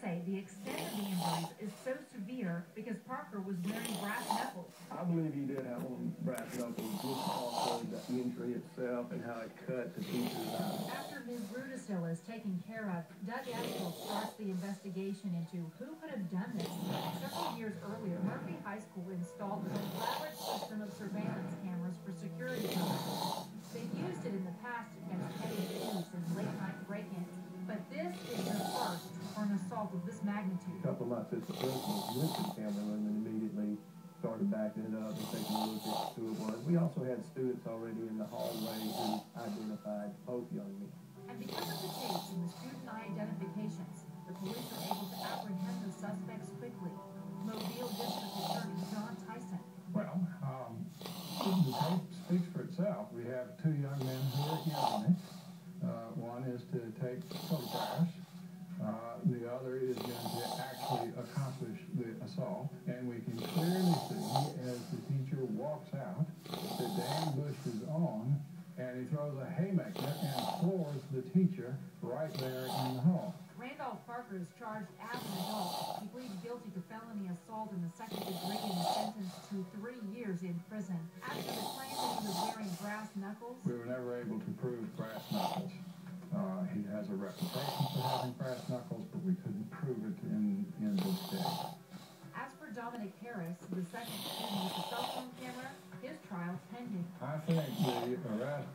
say the extent of the injuries is so severe because Parker was wearing brass knuckles. I believe he did have on brass knuckles just off of the injury itself and how it cut the teacher's eye. After Ms. Rudisill is taken care of, Doug Asheville starts the investigation into who could have done this. Several years earlier, Murphy High School installed an elaborate system of surveillance cameras for security purposes. They've used it in the past against petty thieves and late-night break-ins, but this is the first for an assault of this magnitude. A couple of my assistant principals went to the camera room and immediately started backing it up and taking a look at who it was. We also had students already in the hallway who identified both young men. And because of the tapes and the student eye identifications, the police are able to apprehend the suspects quickly. Mobile District Attorney John Tyson. Well, the tape speaks for itself. We have two young men who are here on it. One is to take photographs. The other is going to actually accomplish the assault. And we can clearly see as the teacher walks out that the ambush is on, and he throws a haymaker and floors the teacher right there in the hall. Randolph Parker is charged as an adult. He pleads guilty to felony assault in the second degree and is sentenced to 3 years in prison. After the claim that he was wearing brass knuckles, we were never able to prove brass knuckles. He has a reputation for having brass knuckles, but we couldn't prove it in this case. As for Dominic Harris, the second student with the cell phone camera, his trial's pending. I think the arrest